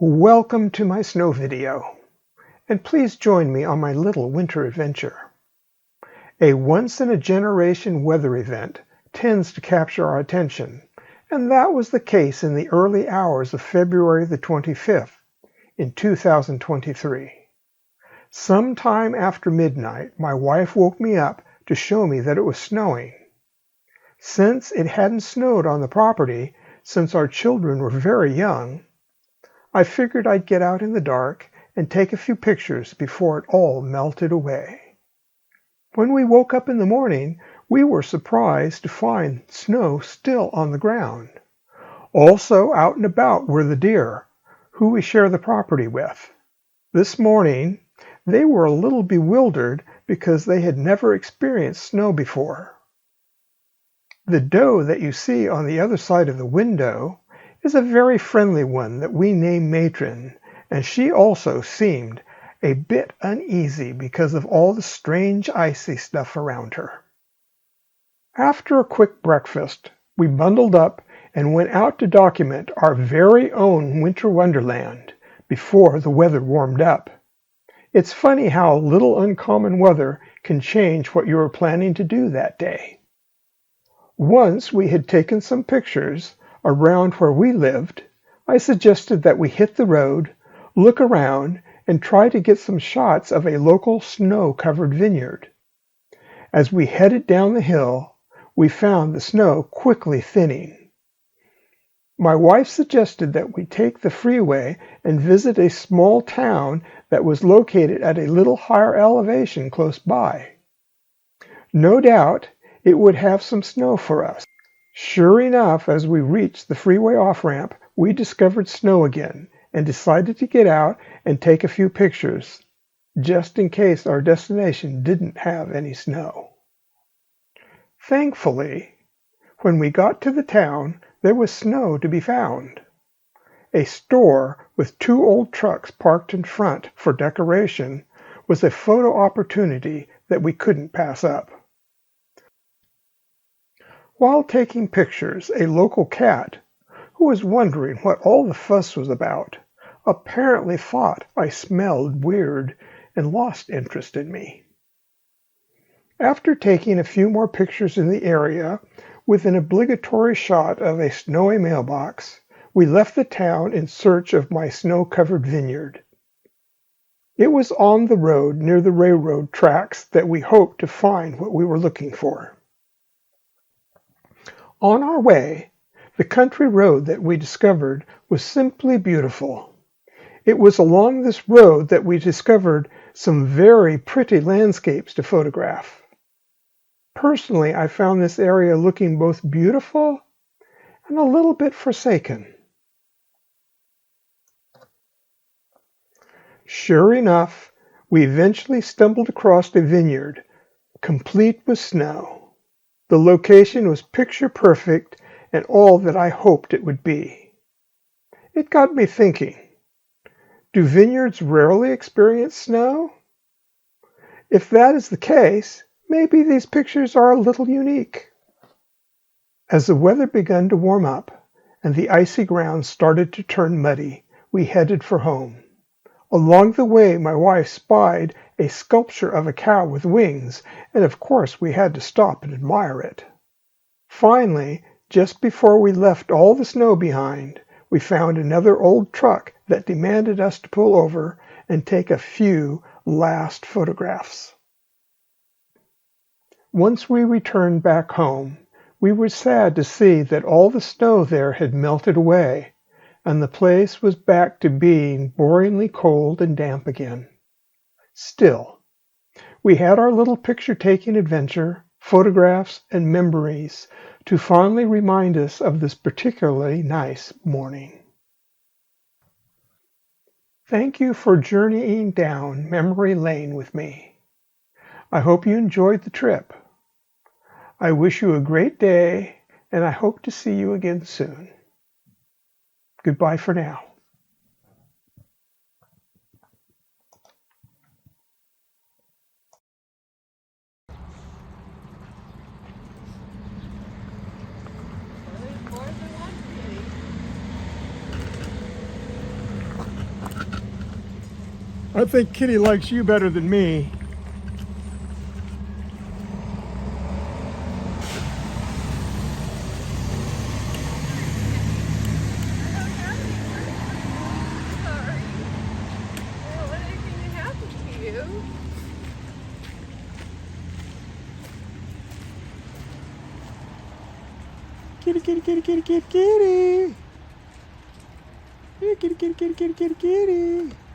Welcome to my snow video, and please join me on my little winter adventure. A once-in-a-generation weather event tends to capture our attention, and that was the case in the early hours of February the 25th in 2023. Sometime after midnight, my wife woke me up to show me that it was snowing. Since it hadn't snowed on the property since our children were very young, I figured I'd get out in the dark and take a few pictures before it all melted away. When we woke up in the morning, we were surprised to find snow still on the ground. Also out and about were the deer, who we share the property with. This morning, they were a little bewildered because they had never experienced snow before. The doe that you see on the other side of the window is a very friendly one that we name Matron, and she also seemed a bit uneasy because of all the strange icy stuff around her. After a quick breakfast, we bundled up and went out to document our very own winter wonderland before the weather warmed up. It's funny how little uncommon weather can change what you were planning to do that day. Once we had taken some pictures around where we lived, I suggested that we hit the road, look around, and try to get some shots of a local snow-covered vineyard. As we headed down the hill, we found the snow quickly thinning. My wife suggested that we take the freeway and visit a small town that was located at a little higher elevation close by. No doubt it would have some snow for us. Sure enough, as we reached the freeway off-ramp, we discovered snow again and decided to get out and take a few pictures, just in case our destination didn't have any snow. Thankfully, when we got to the town, there was snow to be found. A store with 2 old trucks parked in front for decoration was a photo opportunity that we couldn't pass up. While taking pictures, a local cat, who was wondering what all the fuss was about, apparently thought I smelled weird and lost interest in me. After taking a few more pictures in the area, with an obligatory shot of a snowy mailbox, we left the town in search of my snow-covered vineyard. It was on the road near the railroad tracks that we hoped to find what we were looking for. On our way, the country road that we discovered was simply beautiful. It was along this road that we discovered some very pretty landscapes to photograph. Personally, I found this area looking both beautiful and a little bit forsaken. Sure enough, we eventually stumbled across a vineyard, complete with snow. The location was picture perfect and all that I hoped it would be. It got me thinking, do vineyards rarely experience snow? If that is the case, maybe these pictures are a little unique. As the weather began to warm up and the icy ground started to turn muddy, we headed for home. Along the way, my wife spied a sculpture of a cow with wings, and of course we had to stop and admire it. Finally, just before we left all the snow behind, we found another old truck that demanded us to pull over and take a few last photographs. Once we returned back home, we were sad to see that all the snow there had melted away, and the place was back to being boringly cold and damp again. Still, we had our little picture-taking adventure, photographs, and memories to fondly remind us of this particularly nice morning. Thank you for journeying down memory lane with me. I hope you enjoyed the trip. I wish you a great day, and I hope to see you again soon. Goodbye for now. I think Kitty likes you better than me. Kitty, kitty, kitty, kitty, kitty, kitty. Kitty, kitty, kitty, kitty, kitty, kitty.